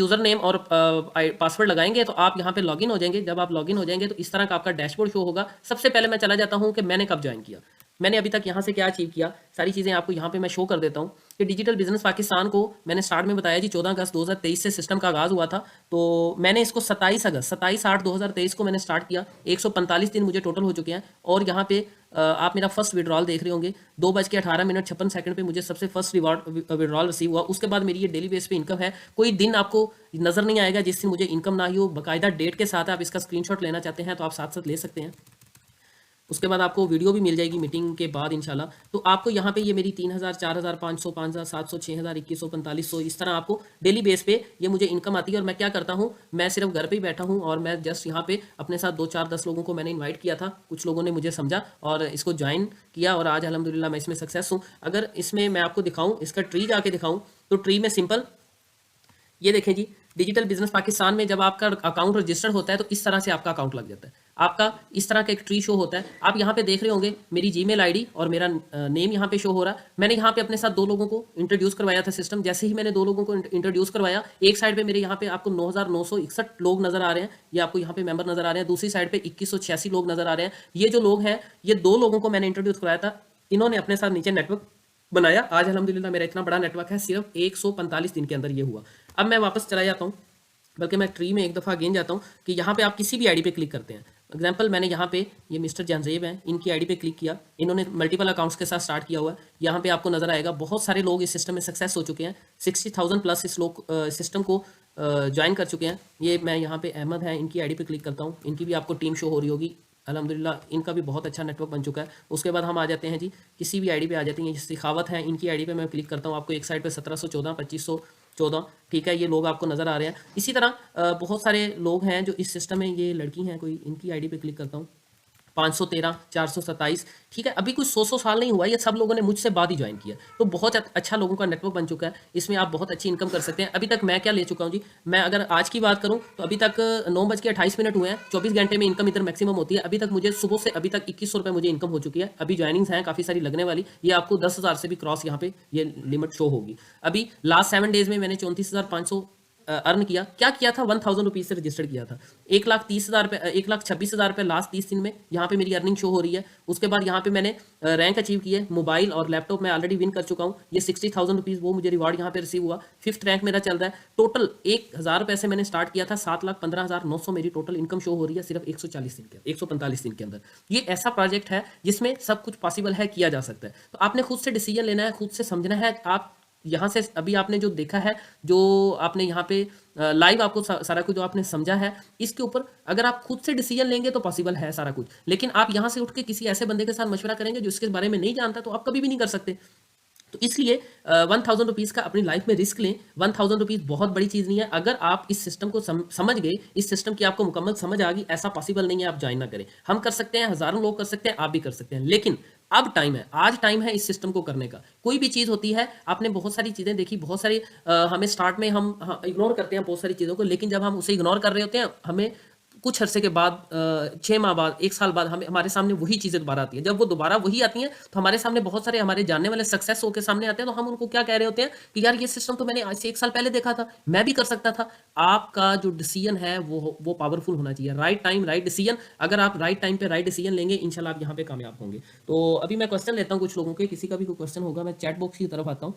User name और password लगाएंगे तो आप यहाँ पे लॉगिन हो जाएंगे। जब आप लॉगिन हो जाएंगे तो इस तरह का आपका डैशबोर्ड शो होगा। सबसे पहले मैं चला जाता हूँ कि मैंने कब ज्वाइन किया, मैंने अभी तक यहाँ से क्या अचीव किया, सारी चीज़ें आपको यहाँ पे मैं शो कर देता हूँ कि डिजिटल बिजनेस पाकिस्तान को मैंने स्टार्ट में बताया जी 14 अगस्त 2023 से सिस्टम का आगाज़ हुआ था। तो मैंने इसको 27/8/2023 को मैंने स्टार्ट किया। 145 दिन मुझे टोटल हो चुके हैं। और यहाँ पे आप मेरा फर्स्ट विड्रॉल देख रहे होंगे, 2:18 पे मुझे सबसे फर्स्ट विड्रॉल रिसीव हुआ। उसके बाद मेरी ये डेली बेस पे इनकम है। कोई दिन आपको नज़र नहीं आएगा जिससे मुझे इनकम ना ही हो, बाकायदा डेट के साथ। आप इसका स्क्रीनशॉट लेना चाहते हैं तो आप साथ साथ ले सकते हैं। उसके बाद आपको वीडियो भी मिल जाएगी मीटिंग के बाद इंशाल्लाह। तो आपको यहाँ पे ये मेरी 3000, 4000, 500, 5700, 6000, 2100, 4500 इस तरह आपको डेली बेस पे ये मुझे इनकम आती है। और मैं क्या करता हूँ, मैं सिर्फ घर पे ही बैठा हूँ और मैं जस्ट यहाँ पे अपने साथ 2, 4, 10 लोगों को मैंने इन्वाइट किया था। कुछ लोगों ने मुझे समझा और इसको ज्वाइन किया और आज अल्हम्दुलिल्लाह मैं इसमें सक्सेस हूँ। अगर इसमें मैं आपको दिखाऊँ, इसका ट्री जाके दिखाऊँ, तो ट्री में सिंपल ये देखें जी, डिजिटल बिजनेस पाकिस्तान में जब आपका अकाउंट रजिस्टर्ड होता है तो इस तरह से आपका अकाउंट लग जाता है। आपका इस तरह का एक ट्री शो होता है। आप यहाँ पे देख रहे होंगे मेरी जीमेल आईडी और मेरा नेम यहाँ पे शो हो रहा है। मैंने यहाँ पे अपने साथ 2 लोगों को इंट्रोड्यूस करवाया था सिस्टम। जैसे ही मैंने 2 लोगों को इंट्रोड्यूस करवाया, एक साइड पे मेरे यहाँ पे आपको 9,961 लोग नजर आ रहे हैं, ये आपको यहाँ पे मेंबर नजर आ रहे हैं। दूसरी साइड पे 2186 लोग नजर आ रहे हैं। ये जो लोग हैं, ये 2 लोगों को मैंने इंट्रोड्यूस करवाया था, इन्होंने अपने साथ नीचे नेटवर्क बनाया। आज अल्हम्दुलिल्लाह मेरा इतना बड़ा नेटवर्क है, सिर्फ 145 दिन के अंदर ये हुआ। अब मैं वापस चला जाता हूँ, बल्कि मैं ट्री में एक दफ़ा अगेन जाता हूँ कि यहाँ पे आप किसी भी आईडी पे क्लिक करते हैं। एग्जांपल मैंने यहाँ पे ये मिस्टर जानजेब हैं, इनकी आईडी पे क्लिक किया। इन्होंने मल्टीपल अकाउंट्स के साथ स्टार्ट किया हुआ है। यहाँ पे आपको नजर आएगा बहुत सारे लोग इस सिस्टम में सक्सेस हो चुके हैं। 60,000 प्लस इस लोग सिस्टम को ज्वाइन कर चुके हैं। ये मैं यहाँ पे अहमद हैं, इनकी आईडी पे क्लिक करता हूँ। इनकी भी आपको टीम शो हो रही होगी। अल्हम्दुलिल्लाह इनका भी बहुत अच्छा नेटवर्क बन चुका है। उसके बाद हम आ जाते हैं जी, किसी भी आईडी पे आ जाते हैं। सिखावत है, इनकी आईडी पे मैं क्लिक करता हूँ। आपको एक साइड पे 1714, 2514, ठीक है, ये लोग आपको नज़र आ रहे हैं। इसी तरह बहुत सारे लोग हैं जो इस सिस्टम में, ये लड़की हैं कोई, इनकी आईडी पे क्लिक करता हूँ, 513, 427, ठीक है। अभी कुछ 100 साल नहीं हुआ, ये सब लोगों ने मुझसे बाद ही ज्वाइन किया। तो बहुत अच्छा लोगों का नेटवर्क बन चुका है। इसमें आप बहुत अच्छी इनकम कर सकते हैं। अभी तक मैं क्या ले चुका हूँ जी, मैं अगर आज की बात करूँ तो अभी तक 9:28 हुए हैं। 24 घंटे में इनकम इधर मैक्सिमम होती है। अभी तक मुझे सुबह से अभी तक 2100 रुपये मुझे इनकम हो चुकी है। अभी ज्वाइनिंग्स हैं काफ़ी सारी लगने वाली। ये आपको 10,000 से भी क्रॉस यहाँ पे ये लिमिट शो होगी। अभी लास्ट 7 डेज में मैंने 34,500 अर्न किया। क्या किया था, 1000 रुपीज़ से रजिस्टर्ड किया था। 1,30,000 रुपये, 1,26,000 रुपये लास्ट 30 दिन में यहाँ पे मेरी अर्निंग शो हो रही है। उसके बाद यहाँ पे मैंने रैंक अचीव की है। मोबाइल और लैपटॉप में ऑलरेडी विन कर चुका हूँ। ये 60,000 रुपीज़ वो मुझे रिवार्ड यहाँ पे रिसीव हुआ। 5th रैंक मेरा चल रहा है। टोटल 1,000 रुपये से मैंने स्टार्ट किया था, 7,15,900 मेरी टोटल इनकम शो हो रही है सिर्फ 145 दिन के अंदर। ये ऐसा प्रोजेक्ट है जिसमें सब कुछ पॉसिबल है, किया जा सकता है। तो आपने खुद से डिसीजन लेना है, खुद से समझना है। आप यहाँ से अभी आपने जो देखा है, जो आपने यहाँ पे लाइव आपको सारा कुछ जो आपने समझा है, इसके ऊपर अगर आप खुद से डिसीजन लेंगे तो पॉसिबल है सारा कुछ। लेकिन आप यहाँ से उठ के किसी ऐसे बंदे के साथ मशवरा करेंगे जो इसके बारे में नहीं जानता, तो आप कभी भी नहीं कर सकते। तो इसलिए 1000 रुपीज़ का अपनी लाइफ में रिस्क लें। 1000 रुपीज़ बहुत बड़ी चीज़ नहीं है। अगर आप इस सिस्टम को समझ गए, इस सिस्टम की आपको मुकम्मल समझ आ गई, ऐसा पॉसिबल नहीं है आप ज्वाइन ना करें। हम कर सकते हैं, हज़ारों लोग कर सकते हैं, आप भी कर सकते हैं। लेकिन अब टाइम है, आज टाइम है इस सिस्टम को करने का। कोई भी चीज़ होती है, आपने बहुत सारी चीज़ें देखी, बहुत सारी हमें स्टार्ट में हम इग्नोर करते हैं बहुत सारी चीज़ों को। लेकिन जब हम उसे इग्नोर कर रहे होते हैं, हमें कुछ अरसे के बाद 6 माह बाद, 1 साल बाद हमारे सामने वही चीज़ें दोबारा आती हैं। जब वो दोबारा वही आती हैं तो हमारे सामने बहुत सारे हमारे जानने वाले सक्सेस होकर सामने आते हैं। तो हम उनको क्या कह रहे होते हैं कि यार ये सिस्टम तो मैंने आज से 1 साल पहले देखा था, मैं भी कर सकता था। आपका जो डिसीजन है वो पावरफुल होना चाहिए। Right time right decision. अगर आप राइट टाइम पे राइट डिसीजन लेंगे, इंशाल्लाह आप यहाँ पे कामयाब होंगे। तो अभी मैं क्वेश्चन लेता हूँ कुछ लोगों के, किसी का भी कोई क्वेश्चन होगा। मैं चैट बॉक्स की तरफ आता हूँ।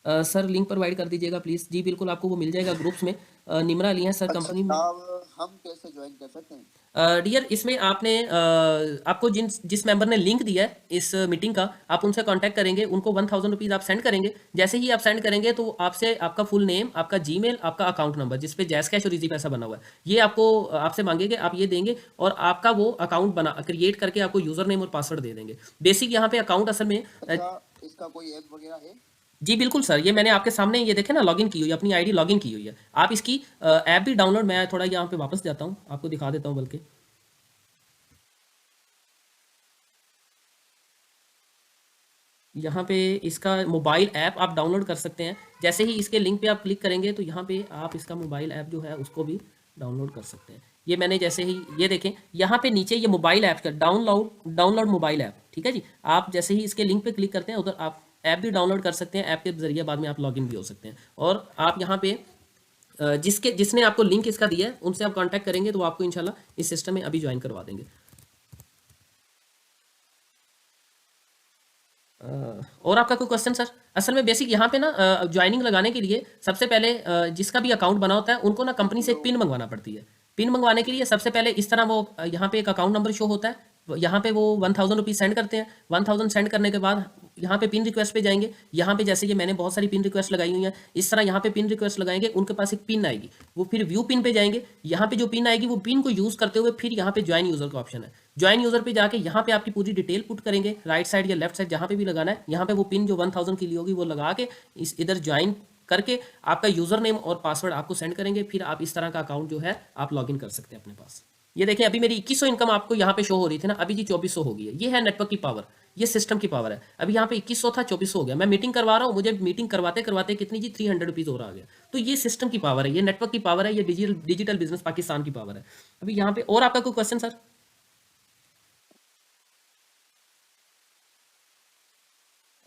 सर लिंक प्रोवाइड कर दीजिएगा प्लीज़। जी बिल्कुल, आपको वो मिल जाएगा ग्रुप्स में। निमरा अली हैं सर कंपनी में। हम कैसे ज्वाइन कर सकते हैं? डियर, इसमें आपने आपको जिस मेंबर ने लिंक दिया है इस मीटिंग का, आप उनसे कांटेक्ट करेंगे, उनको 1000 रुपीज़ आप सेंड करेंगे। जैसे ही आप सेंड करेंगे तो आपसे आपका फुल नेम, आपका जीमेल, आपका अकाउंट नंबर जिस पे जैस कैश और इजी पैसा बना हुआ है, ये आपको आपसे मांगेंगे, आप ये देंगे और आपका वो अकाउंट बना क्रिएट करके आपको यूज़र नेम और पासवर्ड दे देंगे। बेसिक यहाँ पे अकाउंट असल में इसका कोई ऐप वगैरह है? जी बिल्कुल सर, ये मैंने आपके सामने ये देखे ना, लॉगिन की हुई है, अपनी आईडी लॉगिन की हुई है। आप इसकी ऐप भी डाउनलोड, मैं थोड़ा यहाँ पे वापस जाता हूँ, आपको दिखा देता हूँ। बल्कि यहाँ पे इसका मोबाइल ऐप आप डाउनलोड कर सकते हैं। जैसे ही इसके लिंक पे आप क्लिक करेंगे तो यहाँ पे आप इसका मोबाइल ऐप जो है उसको भी डाउनलोड कर सकते हैं। ये मैंने जैसे ही ये देखें, यहाँ पे नीचे ये मोबाइल ऐप का डाउनलोड मोबाइल ऐप, ठीक है जी। आप जैसे ही इसके लिंक पे क्लिक करते हैं, उधर आप ऐप भी डाउनलोड कर सकते हैं। ऐप के जरिए बाद में आप लॉगिन भी हो सकते हैं। और आप यहाँ पे जिसने आपको लिंक इसका दिया है उनसे आप कांटेक्ट करेंगे तो आपको इंशाल्लाह इस सिस्टम में अभी ज्वाइन करवा देंगे। और आपका कोई क्वेश्चन सर? असल में बेसिक यहाँ पे ना ज्वाइनिंग लगाने के लिए सबसे पहले जिसका भी अकाउंट बना होता है उनको ना कंपनी से एक पिन मंगवाना पड़ती है। पिन मंगवाने के लिए सबसे पहले इस तरह वो यहाँ पे एक अकाउंट नंबर शो होता है, यहाँ पे वो 1000 रुपीज़ सेंड करते हैं। 1000 सेंड करने के बाद यहाँ पे पिन रिक्वेस्ट पे जाएंगे। यहाँ पे जैसे कि मैंने बहुत सारी पिन रिक्वेस्ट लगाई हुई हैं, इस तरह यहाँ पे पिन रिक्वेस्ट लगाएंगे, उनके पास एक पिन आएगी, वो फिर व्यू पिन पे जाएंगे। यहाँ पे जो पिन आएगी वो पिन को यूज़ करते हुए फिर यहाँ पे ज्वाइन यूज़र का ऑप्शन है। ज्वाइन यूज़र पे जाके यहाँ पे आपकी पूरी डिटेल पुट करेंगे, राइट साइड या लेफ्ट साइड जहाँ पे भी लगाना है। यहाँ पे वो पिन जो 1000 की ली होगी वो लगा के इधर ज्वाइन करके आपका यूज़र नेम और पासवर्ड आपको सेंड करेंगे। फिर आप इस तरह का अकाउंट जो है आप लॉगिन कर सकते हैं अपने पास। ये देखें अभी मेरी 2100 इनकम आपको यहाँ पे शो हो रही थी ना, अभी जी 2400 हो गई है। ये है नेटवर्क की पावर, ये सिस्टम की पावर है। अभी यहाँ पे 2100 था, 2400 हो गया। मैं मीटिंग करवा रहा हूँ, मुझे मीटिंग करवाते करवाते कितनी जी 300 रुपीज़ और आ गया। तो ये सिस्टम की पावर है, ये नेटवर्क की पावर है, ये डिजिटल बिजनेस पाकिस्तान की पावर है। अभी यहाँ पे और आपका कोई क्वेश्चन सर?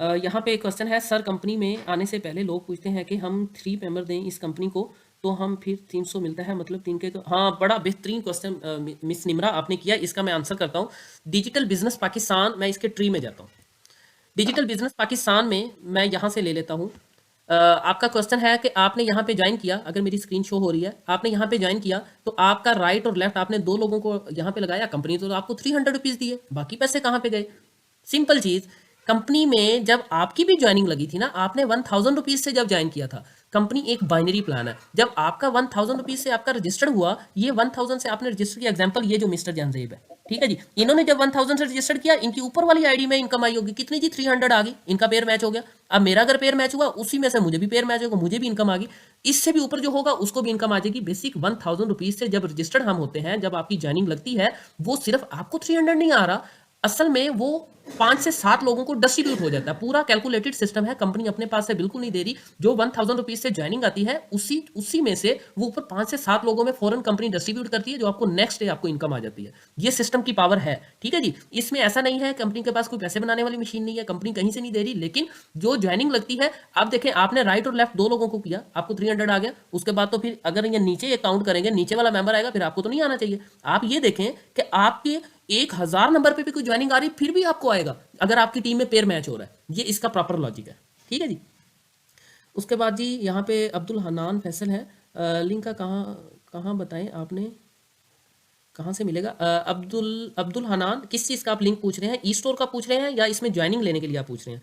यहाँ पे एक क्वेश्चन है सर, कंपनी में आने से पहले लोग पूछते हैं कि हम 3 मेंबर दें इस कंपनी को तो हम फिर 300 मिलता है, मतलब 3 के। हाँ, बड़ा बेहतरीन क्वेश्चन मिस निमरा आपने किया, इसका मैं आंसर करता हूँ। डिजिटल बिजनेस पाकिस्तान, मैं इसके ट्री में जाता हूँ। डिजिटल बिजनेस पाकिस्तान में मैं यहाँ से ले लेता हूँ। आपका क्वेश्चन है कि आपने यहाँ पे ज्वाइन किया, अगर मेरी स्क्रीन शो हो रही है, आपने यहाँ पे ज्वाइन किया तो आपका राइट और लेफ्ट आपने 2 लोगों को यहाँ पे लगाया। कंपनी तो आपको 300 रुपीज़ दिए, बाकी पैसे कहाँ पे गए? सिंपल चीज़, कंपनी में जब आपकी भी ज्वाइनिंग लगी थी ना, आपने 1000 रुपीज़ से जब ज्वाइन किया था। कंपनी एक बाइनरी प्लान है, जब आपका 1000 रुपीज़ से आपका रजिस्टर्ड हुआ, ये 1000 से आपने रजिस्टर किया। एग्जाम्पल ये जो मिस्टर जानजेब है, ठीक है जी, इन्होंने जब 1000 से रजिस्टर्ड किया, इनकी ऊपर वाली आईडी में इनकम आई होगी कितनी जी 300 आ गई, इनका पेयर मैच हो गया। अब मेरा अगर पेयर मैच हुआ उसी में से मुझे भी पेयर मैच होगा, मुझे भी इनकम आ गई। इससे भी ऊपर जो होगा उसको भी इनकम आ जाएगी। बेसिक 1000 रुपीज़ से जब रजिस्टर्ड हम होते हैं, जब आपकी ज्वाइनिंग लगती है, वो सिर्फ आपको 300 नहीं आ रहा, असल में वो 5 से 7 लोगों को डिस्ट्रीब्यूट हो जाता है। पूरा कैलकुलेटेड सिस्टम है, कंपनी अपने पास से बिल्कुल नहीं दे रही। जो 1000 रुपीज़ से ज्वाइनिंग आती है उसी में से वो ऊपर 5 से 7 लोगों में फौरन कंपनी डिस्ट्रीब्यूट करती है, जो आपको नेक्स्ट डे आपको इनकम आ जाती है। ये सिस्टम की पावर है, ठीक है जी। इसमें ऐसा नहीं है कंपनी के पास कोई पैसे बनाने वाली मशीन नहीं है, कंपनी कहीं से नहीं दे रही। लेकिन जो ज्वाइनिंग लगती है, आप देखें आपने राइट और लेफ्ट 2 लोगों को किया, आपको 300 आ गया। उसके बाद तो फिर अगर ये नीचे काउंट करेंगे, नीचे वाला मेंबर आएगा, फिर आपको तो नहीं आना चाहिए। आप ये देखें कि आपके 1000 नंबर पे भी कोई ज्वाइनिंग आ रही फिर भी आपको आएगा, अगर आपकी टीम में पेयर मैच हो रहा है। ये इसका प्रॉपर लॉजिक है, ठीक है जी। उसके बाद जी यहाँ पे अब्दुल हनान फैसल है, लिंक का कहाँ कहाँ बताएं आपने, कहाँ से मिलेगा? अब्दुल हनान, किस चीज़ का आप लिंक पूछ रहे हैं? ई स्टोर का पूछ रहे हैं या इसमें ज्वाइनिंग लेने के लिए आप पूछ रहे हैं?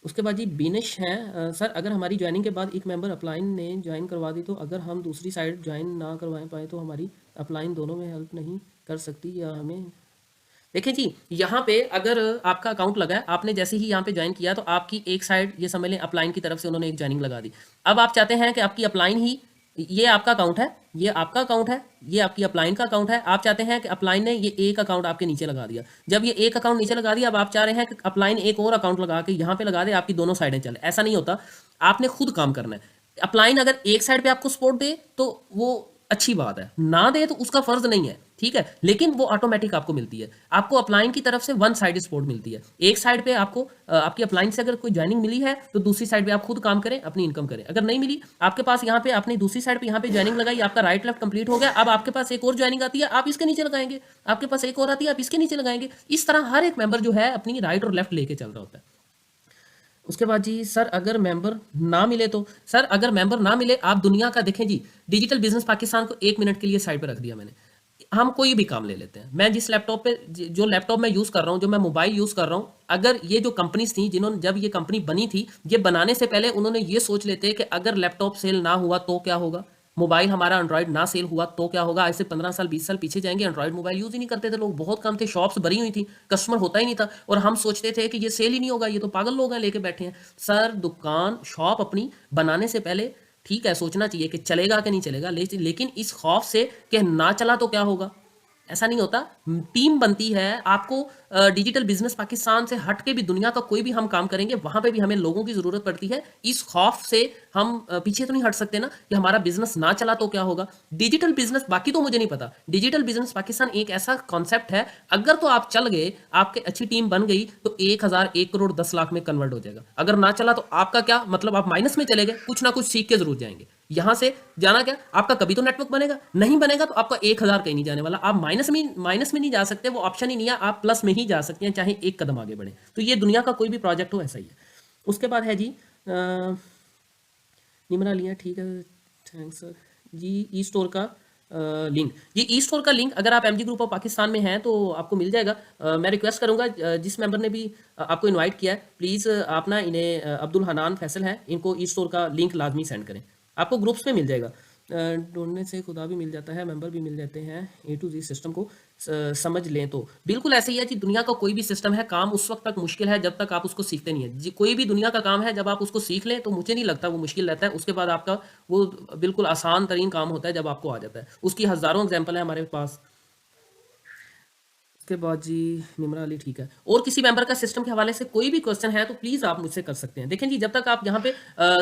उसके बाद जी बिनिश है, सर अगर हमारी ज्वाइनिंग के बाद एक मेंबर अपलाइन ने ज्वाइन करवा दी, तो अगर हम दूसरी साइड ज्वाइन ना करवा पाए तो हमारी अपलाइन दोनों में हेल्प नहीं कर सकती या हमें? देखिए जी, यहाँ पे अगर आपका अकाउंट लगा है, आपने जैसे ही यहाँ पे ज्वाइन किया तो आपकी एक साइड ये समझ लें अपलाइन की तरफ से उन्होंने एक ज्वाइनिंग लगा दी। अब आप चाहते हैं कि आपकी अपलाइन ही, ये आपका अकाउंट है, ये आपका अकाउंट है, ये आपकी अपलाइन का अकाउंट है। आप चाहते हैं कि अपलाइन ने ये एक अकाउंट आपके नीचे लगा दिया। जब ये एक अकाउंट नीचे लगा दिया, अब आप चाह रहे हैं कि अपलाइन एक और अकाउंट लगा के यहाँ पे लगा दे, आपकी दोनों साइडें चले। ऐसा नहीं होता, आपने खुद काम करना है। अपलाइन अगर एक साइड पे आपको सपोर्ट दे तो वो अच्छी बात है, ना दे तो उसका फर्ज नहीं है, ठीक है, लेकिन वो ऑटोमेटिक आपको मिलती है। आपको अपलाइन की तरफ से वन साइड सपोर्ट मिलती है। एक साइड पे आपको आपकी अपलाइन से अगर कोई ज्वाइनिंग मिली है तो दूसरी साइड पे आप खुद काम करें, अपनी इनकम करें। अगर नहीं मिली, आपके पास यहाँ पे आपने दूसरी साइड पे यहाँ पे ज्वाइनिंग लगाई, आपका राइट लेफ्ट कंप्लीट हो गया, अब आपके पास एक और ज्वाइनिंग आती है, आप इसके नीचे लगाएंगे। आपके पास एक और आती है, आप इसके नीचे लगाएंगे। इस तरह हर एक मेंबर जो है अपनी राइट और लेफ्ट लेके चल रहा होता है। उसके बाद जी सर अगर मेंबर ना मिले तो? सर अगर मेंबर ना मिले, आप दुनिया का देखें जी, डिजिटल बिजनेस पाकिस्तान को 1 मिनट के लिए साइड पर रख दिया मैंने। हम कोई भी काम ले लेते हैं, मैं जिस लैपटॉप पे, जो लैपटॉप मैं यूज़ कर रहा हूँ, जो मैं मोबाइल यूज़ कर रहा हूँ, अगर ये जो कंपनीज थी जिन्होंने, जब ये कंपनी बनी थी, ये बनाने से पहले उन्होंने ये सोच लेते कि अगर लैपटॉप सेल ना हुआ तो क्या होगा, मोबाइल हमारा एंड्रॉइड ना सेल हुआ तो क्या होगा। ऐसे 15 साल 20 साल पीछे जाएंगे, एंड्रॉइड मोबाइल यूज़ ही नहीं करते थे लोग, बहुत कम थे, शॉप्स भरी हुई थी, कस्टमर होता ही नहीं था, और हम सोचते थे कि ये सेल ही नहीं होगा, ये तो पागल लोग हैं लेके बैठे हैं। सर दुकान शॉप अपनी बनाने से पहले ठीक है सोचना चाहिए कि चलेगा कि नहीं चलेगा, लेकिन इस खौफ से कि ना चला तो क्या होगा, ऐसा नहीं होता। टीम बनती है, आपको डिजिटल बिजनेस पाकिस्तान से हट के भी दुनिया का कोई भी हम काम करेंगे, वहां पे भी हमें लोगों की जरूरत पड़ती है। इस खौफ से हम पीछे तो नहीं हट सकते ना कि हमारा बिजनेस ना चला तो क्या होगा। डिजिटल बिजनेस बाकी तो मुझे नहीं पता, डिजिटल बिजनेस पाकिस्तान एक ऐसा कॉन्सेप्ट है, अगर तो आप चल गए, आपके अच्छी टीम बन गई, तो 1,000 1 करोड़ 10 लाख में कन्वर्ट हो जाएगा। अगर ना चला तो आपका क्या मतलब, आप माइनस में चले गए, कुछ ना कुछ सीख के जरूर जाएंगे। यहां से जाना क्या, आपका कभी तो नेटवर्क बनेगा, नहीं बनेगा तो आपका 1,000 कहीं नहीं जाने वाला। आप माइनस में नहीं जा सकते, वो ऑप्शन ही नहीं है। आप प्लस में ही जा सकते हैं, चाहे एक कदम आगे बढ़े। तो ये दुनिया का कोई भी प्रोजेक्ट हो, ऐसा ही है। उसके बाद है जी निमरा लिया, ठीक है, थैंक्स सर जी। ई स्टोर का लिंक, ये ई स्टोर का लिंक अगर आप एमजी ग्रुप ऑफ पाकिस्तान में हैं तो आपको मिल जाएगा। मैं रिक्वेस्ट करूंगा, जिस मेंबर ने भी आपको इनवाइट किया है, प्लीज़ आप ना इन्हें, अब्दुल हनान फैसल है, इनको ई स्टोर का लिंक लाजमी सेंड करें, आपको ग्रुप्स में मिल जाएगा। ढूंढने से खुदा भी मिल जाता है, मेंबर भी मिल जाते हैं, ए टू जी सिस्टम को समझ लें तो बिल्कुल ऐसे ही है जी। दुनिया का कोई भी सिस्टम है, काम उस वक्त तक मुश्किल है जब तक आप उसको सीखते नहीं है जी। कोई भी दुनिया का काम है, जब आप उसको सीख लें तो मुझे नहीं लगता वो मुश्किल रहता है। उसके बाद आपका वो बिल्कुल आसान तरीन काम होता है जब आपको आ जाता है। उसकी हज़ारों एग्जाम्पल है हमारे पास। उसके बाद जी निमरा अली, ठीक है। और किसी मेंबर का सिस्टम के हवाले से कोई भी क्वेश्चन है तो प्लीज़ आप मुझसे कर सकते हैं। देखें जी, जब तक आप यहाँ पे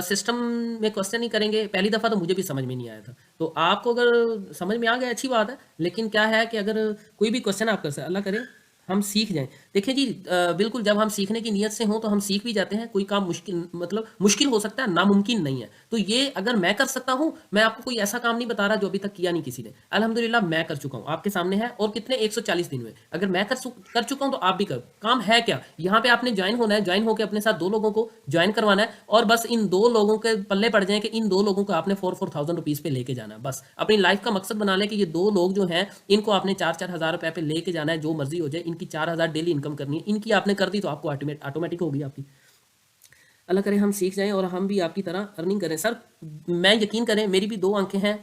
सिस्टम में क्वेश्चन नहीं करेंगे, पहली दफ़ा तो मुझे भी समझ में नहीं आया था, तो आपको अगर समझ में आ गया अच्छी बात है। लेकिन क्या है कि अगर कोई भी क्वेश्चन आप कर सकते, अल्लाह करे हम सीख जाएं। देखिए जी, बिल्कुल जब हम सीखने की नीयत से हों तो हम सीख भी जाते हैं। कोई काम मुश्किल, मतलब मुश्किल हो सकता है, नामुमकिन नहीं है। तो ये अगर मैं कर सकता हूं, मैं आपको कोई ऐसा काम नहीं बता रहा जो अभी तक किया नहीं किसी ने। अल्हम्दुलिल्लाह मैं कर चुका हूं, आपके सामने है। और कितने 140 दिन में अगर मैं कर चुका हूं तो आप भी कर। काम है क्या, यहाँ पे आपने ज्वाइन होना है, ज्वाइन होकर अपने साथ 2 लोगों को ज्वाइन करवाना है, और बस इन 2 लोगों के पल्ले पड़ जाए कि इन 2 लोगों को आपने 4,000 रुपीज़ पे लेके जाना है। बस अपनी लाइफ का मकसद बना लें कि ये 2 लोग जो हैं, इनको आपने 4-4 हज़ार रुपए पे लेके जाना है, जो मर्जी हो जाए। इनकी 4,000 डेली इनकम करनी है, इनकी आपने कर दी तो आपको ऑटोमेटिक होगी आपकी। अल्लाह करे हम सीख जाएं और हम भी आपकी तरह अर्निंग करें। सर मैं, यकीन करें, मेरी भी 2 आंखें हैं,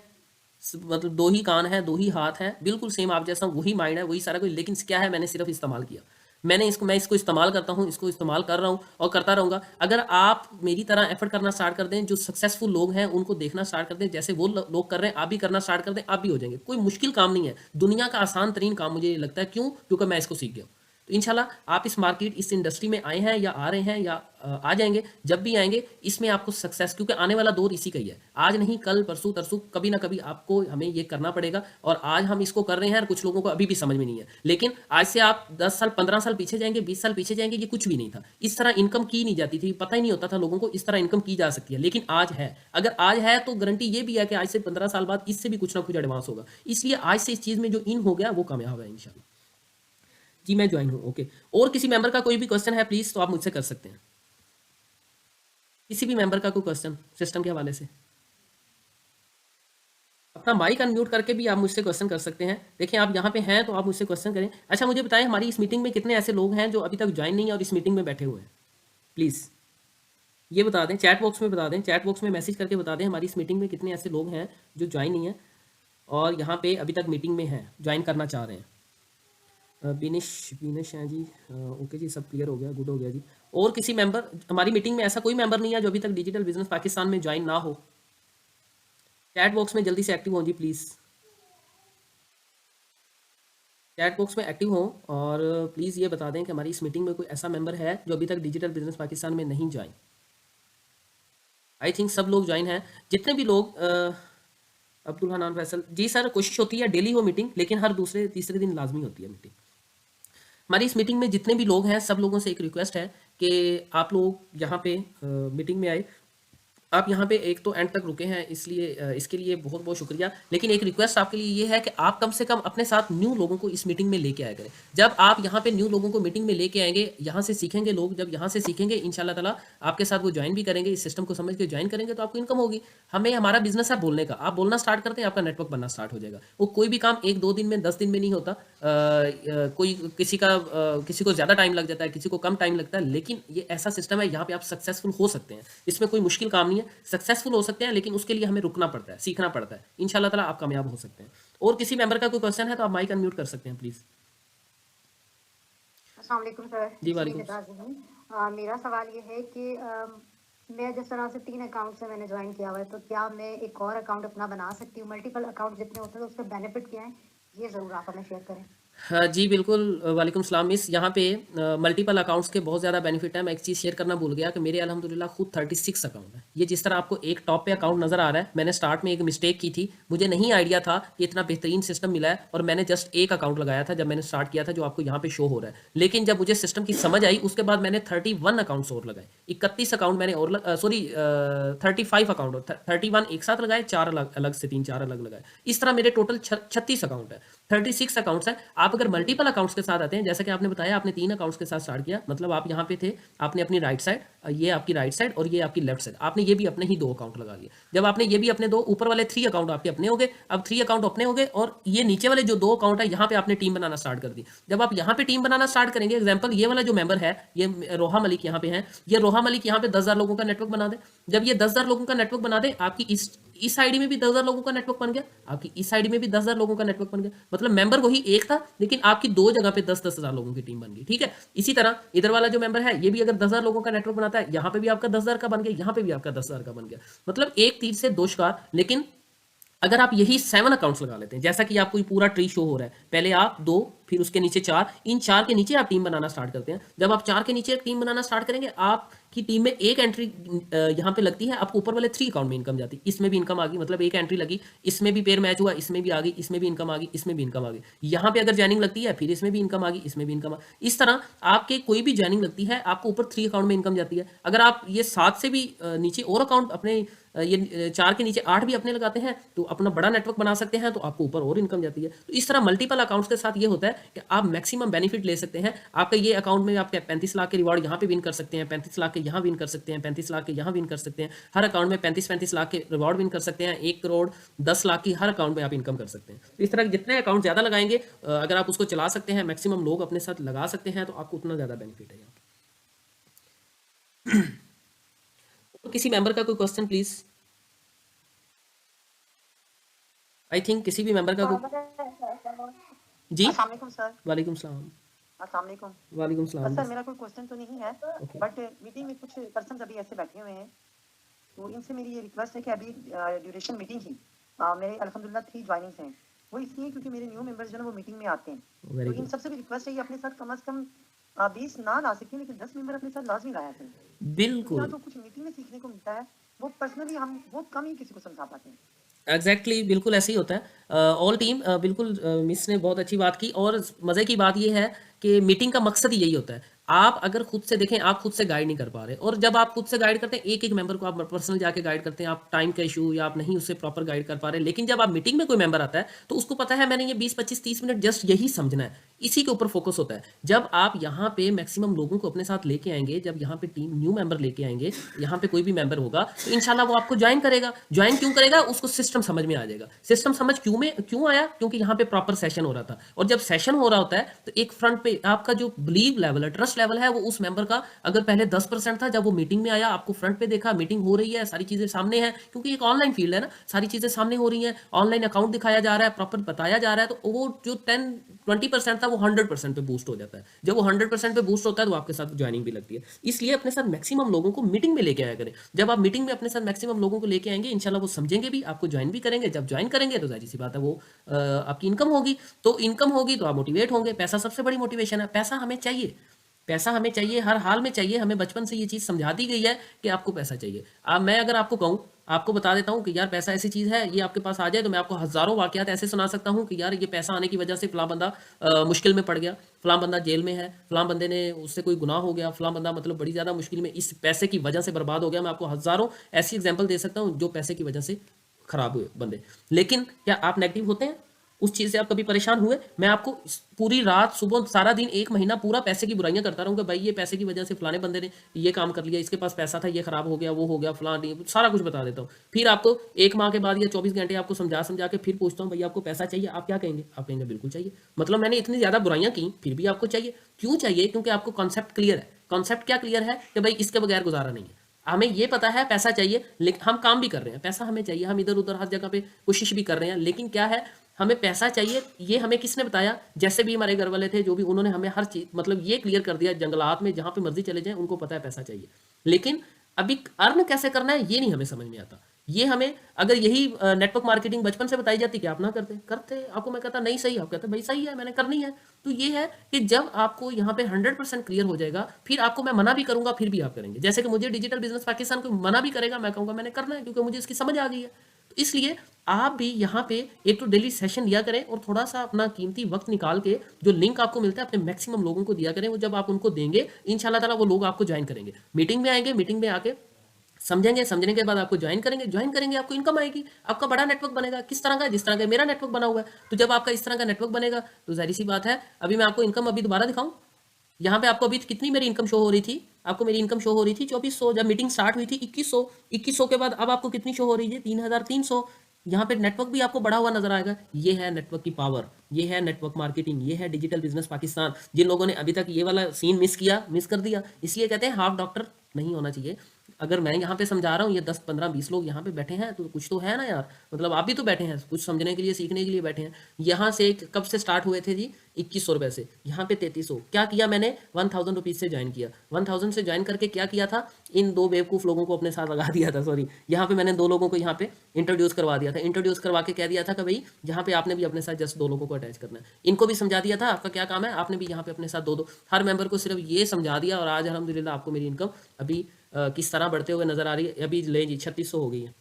मतलब 2 ही कान हैं, 2 ही हाथ हैं, बिल्कुल सेम आप जैसा, वही माइंड है, वही सारा कुछ। लेकिन क्या है, मैंने सिर्फ इस्तेमाल किया। मैं इसको इस्तेमाल करता हूँ, इसको इस्तेमाल कर रहा हूँ और करता रहूँगा। अगर आप मेरी तरह एफर्ट करना स्टार्ट कर दें, जो सक्सेसफुल लोग हैं उनको देखना स्टार्ट कर दें, जैसे वो लोग कर रहे हैं, आप भी करना स्टार्ट कर दें, आप भी हो जाएंगे। कोई मुश्किल काम नहीं है, दुनिया का आसान तरीन काम मुझे लगता है। क्यों? क्योंकि मैं इसको सीख गया। तो इंशाल्लाह आप इस मार्केट, इस इंडस्ट्री में आए हैं या आ रहे हैं या आ जाएंगे, जब भी आएंगे इसमें आपको सक्सेस, क्योंकि आने वाला दौर इसी का ही है। आज नहीं, कल, परसों, तरसों, कभी ना कभी आपको, हमें ये करना पड़ेगा। और आज हम इसको कर रहे हैं और कुछ लोगों को अभी भी समझ में नहीं है। लेकिन आज से आप 10 साल, 15 साल पीछे जाएंगे, 20 साल पीछे जाएंगे, ये कुछ भी नहीं था। इस तरह इनकम की नहीं जाती थी, पता ही नहीं होता था लोगों को इस तरह इनकम की जा सकती है। लेकिन आज है, अगर आज है तो गारंटी ये भी है कि आज से 15 साल बाद इससे भी कुछ ना कुछ एडवांस होगा। इसलिए आज से इस चीज़ में जो इन हो गया वो कामयाब है इंशाल्लाह। जी मैं ज्वाइन हूँ, ओके। और किसी मेंबर का कोई भी क्वेश्चन है प्लीज़ तो आप मुझसे कर सकते हैं। किसी भी मेंबर का कोई क्वेश्चन सिस्टम के हवाले से, अपना माइक अनम्यूट करके भी आप मुझसे क्वेश्चन कर सकते हैं। देखिए आप यहाँ पे हैं तो आप मुझसे क्वेश्चन करें। अच्छा मुझे बताएं, हमारी इस मीटिंग में कितने ऐसे लोग हैं जो अभी तक ज्वाइन नहीं है और इस मीटिंग में बैठे हुए हैं? प्लीज़ ये बता दें, चैट बॉक्स में बता दें, चैट बॉक्स में मैसेज करके बता दें हमारी इस मीटिंग में कितने ऐसे लोग हैं जो ज्वाइन नहीं है और यहाँ पे अभी तक मीटिंग में हैं, ज्वाइन करना चाह रहे हैं। बिनिश हैं जी, ओके जी, सब क्लियर हो गया, गुड हो गया जी। और किसी मेंबर, हमारी मीटिंग में ऐसा कोई मेंबर नहीं है जो अभी तक डिजिटल बिजनेस पाकिस्तान में ज्वाइन ना हो? चैट बॉक्स में जल्दी से एक्टिव हो जी प्लीज़, चैट बॉक्स में एक्टिव हो और प्लीज़ ये बता दें कि हमारी इस मीटिंग में कोई ऐसा मेंबर है जो अभी तक डिजिटल बिजनेस पाकिस्तान में नहीं ज्वाइन। आई थिंक सब लोग ज्वाइन हैं, जितने भी लोग। अब्दुल हनान फैसल जी, सर कोशिश होती है डेली हो मीटिंग, लेकिन हर दूसरे तीसरे दिन लाजमी होती है मीटिंग। हमारी इस मीटिंग में जितने भी लोग हैं, सब लोगों से एक रिक्वेस्ट है कि आप लोग यहाँ पे मीटिंग में आए। आप यहाँ पे एक तो एंड तक रुके हैं, इसलिए इसके लिए बहुत बहुत शुक्रिया। लेकिन एक रिक्वेस्ट आपके लिए ये है कि आप कम से कम अपने साथ न्यू लोगों को इस मीटिंग में लेके आया करें। जब आप यहाँ पे न्यू लोगों को मीटिंग में लेके आएंगे, यहाँ से सीखेंगे लोग, जब यहाँ से सीखेंगे इंशाल्लाह ताला आपके साथ वो ज्वाइन भी करेंगे, इस सिस्टम को समझ के ज्वाइन करेंगे तो आपको इनकम होगी। हमें, हमारा बिजनेस है बोलने का, आप बोलना स्टार्ट करते हैं आपका नेटवर्क बनना स्टार्ट हो जाएगा। वो कोई भी काम 1-2 दिन में, 10 दिन में नहीं होता। कोई किसी को ज़्यादा टाइम लग जाता है, किसी को कम टाइम लगता है, लेकिन ये ऐसा सिस्टम है यहाँ पे आप सक्सेसफुल हो सकते हैं। इसमें कोई मुश्किल काम नहीं है, सक्सेसफुल हो सकते हैं, लेकिन उसके लिए हमें रुकना पड़ता है, सीखना पड़ता है। इंशाल्लाह ताला आप कामयाब हो सकते हैं। और किसी मेंबर का कोई क्वेश्चन है तो आप माइक अनम्यूट कर सकते हैं प्लीज़। अस्सलाम वालेकुम सर जी जी, वालेकुम। मेरा सवाल ये है कि मैं जिस तरह से 3 अकाउंट से मैंने ज्वाइन किया हुआ है, तो क्या मैं एक और अकाउंट अपना बना सकती हूँ? मल्टीपल अकाउंट जितने होते हैं तो उसके बेनिफिट क्या हैं, ये ज़रूर आप हमें शेयर करें। हाँ जी, बिल्कुल। वालेकुम सलाम मिस। यहाँ पे मल्टीपल अकाउंट्स के बहुत ज़्यादा बेनिफिट है। मैं एक चीज़ शेयर करना भूल गया कि मेरे अल्हम्दुलिल्लाह खुद 36 अकाउंट है। ये जिस तरह आपको एक टॉप पे अकाउंट नज़र आ रहा है, मैंने स्टार्ट में एक मिस्टेक की थी। मुझे नहीं आइडिया था कि इतना बेहतरीन सिस्टम मिला है और मैंने जस्ट एक अकाउंट लगाया था जब मैंने स्टार्ट किया था, जो आपको यहाँ पे शो हो रहा है। लेकिन जब मुझे सिस्टम की समझ आई, उसके बाद मैंने 31 अकाउंट्स और लगाए। 31 अकाउंट मैंने और 35 अकाउंट, 31 एक साथ लगाए, 4 अलग अलग से 3-4 अलग लगाए। इस तरह मेरे टोटल 36 अकाउंट है, 36 अकाउंट्स है। आप अगर मल्टीपल अकाउंट्स के साथ आते हैं, जैसा कि आपने बताया आपने 3 अकाउंट्स के साथ स्टार्ट किया, मतलब आप यहाँ पे थे, आपने अपनी राइट साइड, ये आपकी राइट साइड और ये आपकी लेफ्ट साइड, आपने ये भी अपने ही 2 अकाउंट लगा लिए। जब आपने ये भी अपने 2 ऊपर वाले 3 अकाउंट आपके अपने हो गए, अब 3 अकाउंट अपने हो गए और ये नीचे वाले जो 2 अकाउंट है, यहाँ पे आपने टीम बनाना स्टार्ट कर दी। जब आप यहाँ पे टीम बनाना स्टार्ट करेंगे, एग्जाम्पल ये वाला जो मेंबर है, ये रोहा मलिक यहाँ पे है, ये रोहा मलिक यहाँ पे 10,000 लोगों का नेटवर्क बना दे। जब ये 10,000 लोगों का नेटवर्क बना दे, आपकी इस आईडी में भी 10,000 लोगों का नेटवर्क बन गया, आपकी इस आईडी में भी 10,000 लोगों का नेटवर्क बन गया। मतलब मेंबर वही एक था, लेकिन आपकी 2 जगह पे 10-10 हजार लोगों की टीम बन गई। ठीक है, इसी तरह इधर वाला जो मेंबर है, ये भी अगर 10,000 लोगों का नेटवर्क बनाता है, यहाँ पे भी आपका 10,000 का बन गया, यहाँ पे भी आपका 10,000 का बन गया। मतलब एक तीर से 2 शिकार। लेकिन अगर आप यही 7 अकाउंट्स लगा लेते हैं, जैसा कि आपको पूरा ट्री शो हो रहा है, पहले आप 2, फिर उसके नीचे 4, इन 4 के नीचे आप टीम बनाना स्टार्ट करते हैं। जब आप 4 के नीचे टीम बनाना स्टार्ट करेंगे, आपकी टीम में एक एंट्री यहाँ पे लगती है, आपको ऊपर वाले 3 अकाउंट में इनकम जाती है, इसमें भी इनकम आ गई, मतलब एक एंट्री लगी, इसमें भी पेयर मैच हुआ, इसमें भी आ गई, इसमें भी इनकम आ गई, इसमें भी इनकम आ गई। यहाँ पे अगर ज्वाइनिंग लगती है, फिर इसमें भी इनकम आ गई, इसमें भी इनकम आ गई। इस तरह आपके कोई भी ज्वाइनिंग लगती है, आपको ऊपर 3 अकाउंट में इनकम जाती है। अगर आप ये 7 से भी नीचे और अकाउंट अपने ये 4 के नीचे 8 भी अपने लगाते हैं, तो अपना बड़ा नेटवर्क बना सकते हैं, तो आपको ऊपर और इनकम जाती है। तो इस तरह मल्टीपल अकाउंट्स के साथ ये होता है कि आप मैक्सिमम बेनिफिट ले सकते हैं। आपका ये अकाउंट में आप 35 लाख के रिवॉर्ड यहाँ पे विन कर सकते हैं, 35 लाख के यहाँ विन कर सकते हैं, 35 लाख के यहाँ विन कर सकते हैं। हर अकाउंट में 35-35 लाख के रिवॉर्ड विन कर सकते हैं, 1 करोड़ 10 लाख की हर अकाउंट में आप इनकम कर सकते हैं। तो इस तरह जितने अकाउंट ज़्यादा लगाएंगे, अगर आप उसको चला सकते हैं, मैक्सिमम लोग अपने साथ लगा सकते हैं, तो आपको उतना ज़्यादा बेनिफिट है। तो किसी मेंबर का कोई क्वेश्चन प्लीज? आई थिंक किसी भी मेंबर का कोई? जी, अस्सलाम वालेकुम सर। वालेकुम सलाम। अस्सलाम वालेकुम। वालेकुम सलाम। सर मेरा कोई क्वेश्चन तो नहीं है, ओके। बट मीटिंग में कुछ पर्सन अभी ऐसे बैठे हुए हैं, तो इनसे मेरी ये रिक्वेस्ट है कि अभी ड्यूरेशन मीटिंग थी, मेरे अल्हम्दुलिल्लाह 3 ज्वाइनिंग्स हैं, वो इसलिए क्योंकि मेरे न्यू मेंबर्स जो है वो मीटिंग में आते हैं। वेरी तो इन गुड। सबसे भी रिक्वेस्ट है ये अपने साथ कम से कम 20 ना ला सकते, लेकिन 10 मेंबर अपने साथ लाजमी लाया करें। या बिल्कुल जो कुछ मीटिंग में सीखने को मिलता है, वो पर्सनली हम बहुत कम ही किसी को समझा पाते हैं। एग्जैक्टली बिल्कुल ऐसे ही होता है। ऑल टीम बिल्कुल मिस ने बहुत अच्छी बात की, और मज़े की बात यह है कि मीटिंग का मकसद ही यही होता है। आप अगर खुद से देखें, आप खुद से गाइड नहीं कर पा रहे, और जब आप खुद से गाइड करते हैं, एक एक मेंबर को आप पर्सनल जाके गाइड करते हैं, आप टाइम का इशू या आप नहीं उससे प्रॉपर गाइड कर पा रहे। लेकिन जब आप मीटिंग में कोई मेंबर आता है, तो उसको पता है मैंने ये 20-25-30 मिनट जस्ट यही समझना है, इसी के ऊपर फोकस होता है। जब आप यहाँ पे मैक्सिमम लोगों को अपने साथ लेके आएंगे, जब यहाँ पे टीम न्यू मेंबर लेके आएंगे, यहाँ पे कोई भी मेंबर होगा, तो इंशाल्लाह वो आपको ज्वाइन करेगा। ज्वाइन क्यों करेगा? उसको सिस्टम समझ में आ जाएगा। सिस्टम समझ क्यों आया? क्योंकि यहाँ पे प्रॉपर सेशन हो रहा था, और जब सेशन हो रहा होता है, तो एक फ्रंट पे आपका जो बिलीव लेवल है, ट्रस्ट लेवल है, वो उस मेंबर का अगर पहले 10% था, जब वो मीटिंग में आया, आपको फ्रंट पे देखा, मीटिंग हो रही है, सारी चीजें सामने हैं, क्योंकि एक ऑनलाइन फील्ड है ना, सारी चीजें सामने हो रही हैं, ऑनलाइन अकाउंट दिखाया जा रहा है, प्रॉपर बताया जा रहा है, तो वो जो 10-20% था, वो 100% पे बूस्ट हो जाता है। जब वो 100% पे बूस्ट होता है, तो आपके साथ ज्वाइनिंग भी लगती है। इसलिए अपने साथ मैक्सिमम लोगों को मीटिंग में लेके आया करें। जब आप मीटिंग में अपने साथ मैक्सिमम लोगों को लेके आएंगे, इंशाल्लाह वो समझेंगे भी, आपको ज्वाइन भी करेंगे। जब ज्वाइन करेंगे, तो जाहिर सी बात है वो आपकी इनकम होगी, तो इनकम होगी तो आप मोटिवेट होंगे। पैसा सबसे बड़ी मोटिवेशन है। पैसा हमें चाहिए, पैसा हमें चाहिए, हर हाल में चाहिए। हमें बचपन से ये चीज़ समझा दी गई है कि आपको पैसा चाहिए। अब मैं अगर आपको कहूँ, आपको बता देता हूँ कि यार पैसा ऐसी चीज़ है, ये आपके पास आ जाए, तो मैं आपको हज़ारों वाक़यात ऐसे सुना सकता हूँ कि यार ये पैसा आने की वजह से फ़लाँ बंदा मुश्किल में पड़ गया, फ़लाँ बंदा जेल में है, फ़लाँ बंदे ने उससे कोई गुनाह हो गया, फ़लाँ बंदा मतलब बड़ी ज़्यादा मुश्किल में इस पैसे की वजह से बर्बाद हो गया। मैं आपको हज़ारों ऐसी एग्जाम्पल दे सकता हूँ जो पैसे की वजह से ख़राब हुए बंदे। लेकिन क्या आप नेगेटिव होते हैं? उस चीज़ से आप कभी परेशान हुए? मैं आपको पूरी रात, सुबह, सारा दिन, 1 महीना पूरा पैसे की बुराइयां करता रहूँगा, भाई ये पैसे की वजह से फलाने बंदे ने ये काम कर लिया, इसके पास पैसा था, ये खराब हो गया, वो हो गया, फलां, सारा कुछ बता देता हूँ। फिर आपको 1 माह के बाद या 24 घंटे आपको समझा के फिर पूछता हूँ, भैया आपको पैसा चाहिए? आप क्या कहेंगे? आप कहेंगे बिल्कुल चाहिए। मतलब मैंने इतनी ज़्यादा बुराइयां की, फिर भी आपको चाहिए। क्यों चाहिए? क्योंकि आपको कॉन्सेप्ट क्लियर है। कॉन्सेप्ट क्या क्लियर है? कि भाई इसके बगैर गुजारा नहीं है। हमें ये पता है पैसा चाहिए, लेकिन हम काम भी कर रहे हैं, पैसा हमें चाहिए, हम इधर उधर हर जगह पे कोशिश भी कर रहे हैं, लेकिन क्या है, हमें पैसा चाहिए। ये हमें किसने बताया? जैसे भी हमारे घर वाले थे, जो भी, उन्होंने हमें हर चीज़ मतलब ये क्लियर कर दिया, जंगलात में जहाँ पे मर्जी चले जाएं, उनको पता है पैसा चाहिए। लेकिन अभी अर्न कैसे करना है, ये नहीं हमें समझ में आता। ये हमें अगर यही नेटवर्क मार्केटिंग बचपन से बताई जाती कि आप ना करते आपको मैं कहता नहीं सही, आप कहते भाई सही है मैंने करनी है। तो ये है कि जब आपको यहाँ पे 100% क्लियर हो जाएगा, फिर आपको मैं मना भी करूंगा फिर भी आप करेंगे। जैसे कि मुझे डिजिटल बिजनेस पाकिस्तान को मना भी करेगा, मैं कहूँगा मैंने करना है क्योंकि मुझे इसकी समझ आ गई है। तो इसलिए आप भी यहाँ पे एक तो डेली सेशन लिया करें और थोड़ा सा अपना कीमती वक्त निकाल के जो लिंक आपको मिलता है अपने मैक्सिमम लोगों को दिया करें। वो जब आप उनको देंगे इंशाल्लाह ताला वो लोग आपको ज्वाइन करेंगे, मीटिंग में आएंगे, मीटिंग में आके समझेंगे, समझने के बाद आपको ज्वाइन करेंगे आपको इनकम आएगी, आपका बड़ा नेटवर्क बनेगा। किस तरह का? जिस तरह का मेरा नेटवर्क बना हुआ है। तो जब आपका इस तरह का नेटवर्क बनेगा तो जाहिर सी बात है, अभी मैं आपको इनकम अभी दोबारा दिखाऊं, यहाँ पे आपको अभी कितनी मेरी इनकम शो हो रही थी, आपको मेरी इनकम शो हो रही थी 2400, जब मीटिंग स्टार्ट हुई थी 2100 के बाद अब आपको कितनी शो हो रही है 3300। यहाँ पे नेटवर्क भी आपको बढ़ा हुआ नजर आएगा। ये है नेटवर्क की पावर, ये है नेटवर्क मार्केटिंग, ये है डिजिटल बिजनेस पाकिस्तान। जिन लोगों ने अभी तक ये वाला सीन मिस कर दिया, इसलिए कहते हैं हाफ डॉक्टर नहीं होना चाहिए। अगर मैं यहाँ पे समझा रहा हूँ, ये 10 15 20 लोग यहाँ पे बैठे हैं तो कुछ तो है ना यार, मतलब आप भी तो बैठे हैं कुछ समझने के लिए, सीखने के लिए बैठे हैं। यहाँ से कब से स्टार्ट हुए थे जी? 2100 रुपये से, यहाँ पे 3300। क्या किया मैंने? 1000 रुपीज़ से ज्वाइन किया। 1000 से ज्वाइन करके क्या किया था? इन 2 बेवकूफ़ लोगों को अपने साथ लगा दिया था, सॉरी, यहाँ पे मैंने 2 लोगों को यहाँ पे इंट्रोड्यूस करवा दिया था। इंट्रोड्यूस करवा के कह दिया था कि भाई यहाँ पे आपने भी अपने साथ जस्ट 2 लोगों को अटैच करना है। इनको भी समझा दिया था आपका क्या काम है, आपने भी यहाँ पे अपने साथ 2 हर मेंबर को सिर्फ ये समझा दिया। और आज अल्हम्दुलिल्लाह आपको मेरी इनकम अभी किस तरह बढ़ते हुए नजर आ रही है। अभी ले जी 3600 हो गई है,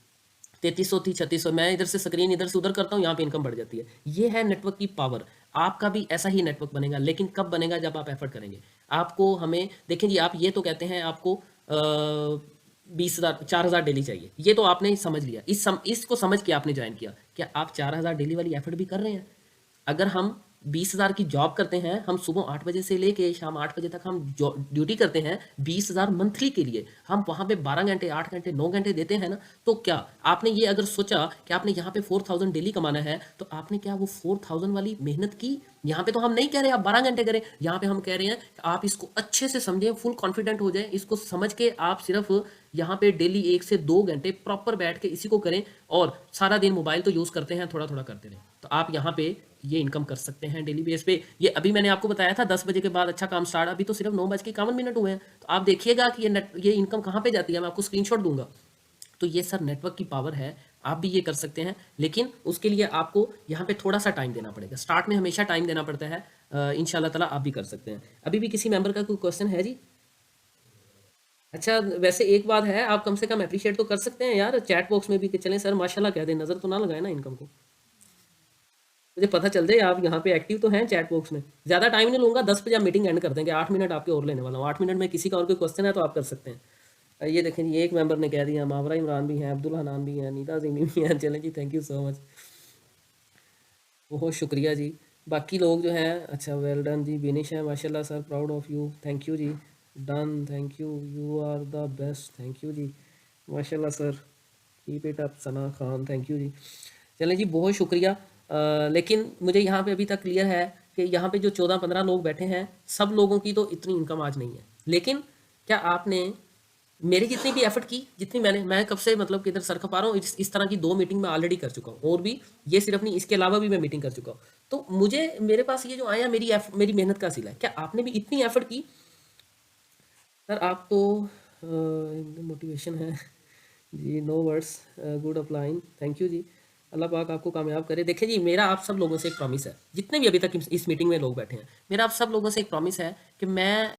3300 थी 3600। मैं इधर से स्क्रीन इधर से उधर करता हूँ, यहाँ पे इनकम बढ़ जाती है। ये है नेटवर्क की पावर। आपका भी ऐसा ही नेटवर्क बनेगा, लेकिन कब बनेगा? जब आप एफर्ट करेंगे। आपको हमें देखें जी, आप ये तो कहते हैं आपको 20,000 4000 डेली चाहिए, ये तो आपने समझ लिया, इसको समझ के आपने ज्वाइन किया। क्या आप 4000 डेली वाली एफर्ट भी कर रहे हैं? अगर हम 20,000 की जॉब करते हैं, हम सुबह 8 बजे से लेके शाम 8 बजे तक हम ड्यूटी करते हैं 20,000 मंथली के लिए, हम वहाँ पे 12 घंटे 8 घंटे 9 घंटे देते हैं ना। तो क्या आपने ये अगर सोचा कि आपने यहाँ पे 4000 डेली कमाना है, तो आपने क्या वो 4000 वाली मेहनत की? यहाँ पे तो हम नहीं कह रहे आप 12 घंटे करें, यहाँ पे हम कह रहे हैं कि आप इसको अच्छे से समझें, फुल कॉन्फिडेंट हो जाए। इसको समझ के आप सिर्फ यहाँ पे डेली 1 से 2 घंटे प्रॉपर बैठ के इसी को करें, और सारा दिन मोबाइल तो यूज़ करते हैं, थोड़ा थोड़ा करते रहें, तो आप यहाँ पे ये इनकम कर सकते हैं डेली बेस पे। ये अभी मैंने आपको बताया था 10 बजे के बाद अच्छा काम स्टार्ट, अभी तो सिर्फ 9:51 हुए हैं। तो आप देखिएगा कि ये इनकम कहाँ पे जाती है, मैं आपको स्क्रीनशॉट दूंगा। तो ये सर नेटवर्क की पावर है, आप भी ये कर सकते हैं, लेकिन उसके लिए आपको यहाँ पे थोड़ा सा टाइम देना पड़ेगा। स्टार्ट में हमेशा टाइम देना पड़ता है। इंशाल्लाह ताला आप भी कर सकते हैं। अभी भी किसी मेंबर का कोई क्वेश्चन है जी? अच्छा, वैसे एक बात है, आप कम से कम अप्रिशिएट तो कर सकते हैं यार चैट बॉक्स में भी कि चलें सर माशाल्लाह कह दें, नज़र तो ना लगाए ना इनकम को, मुझे पता चल जाए आप यहाँ पे एक्टिव तो हैं चैट बॉक्स में। ज़्यादा टाइम नहीं लूँगा, 10 बजे आप मीटिंग एंड कर देंगे, 8 मिनट आपके और लेने वाला हूँ। 8 मिनट में किसी का और कोई क्वेश्चन है तो आप कर सकते हैं। ये देखें जी, एक मेंबर ने कह दिया, मावरा इमरान भी हैं, अब्दुल हनान भी हैं, नीता ज़ीमी भी हैं। चलें जी, थैंक यू सो मच, बहुत शुक्रिया जी। बाकी लोग जो हैं, अच्छा वेल डन जी, बिनिश है माशाल्लाह sir, proud of you, thank you जी, done, thank you, you are the best, thank you जी, माशाल्लाह sir, keep it up Sana Khan, thank you जी। चलें जी, बहुत शुक्रिया। लेकिन मुझे यहाँ पे अभी तक क्लियर है कि यहाँ पे जो 14-15 लोग बैठे हैं, सब लोगों की तो इतनी इनकम आज नहीं है। लेकिन क्या आपने मेरी जितनी भी एफर्ट की, जितनी मैं कब से मतलब किधर सर खपा रहा हूँ, इस तरह की 2 मीटिंग मैं ऑलरेडी कर चुका हूँ, और भी ये सिर्फ नहीं, इसके अलावा भी मैं मीटिंग कर चुका हूँ। तो मुझे मेरे पास ये जो आया मेरी मेहनत का सिला है। क्या आपने भी इतनी एफर्ट की? सर आप तो मोटिवेशन है जी, no words, good upline, thank you जी, अल्लाह पाक आपको कामयाब करे। देखिए जी, मेरा आप सब लोगों से एक प्रॉमिस है, जितने भी अभी तक इस मीटिंग में लोग बैठे हैं, मेरा आप सब लोगों से एक प्रॉमिस है कि मैं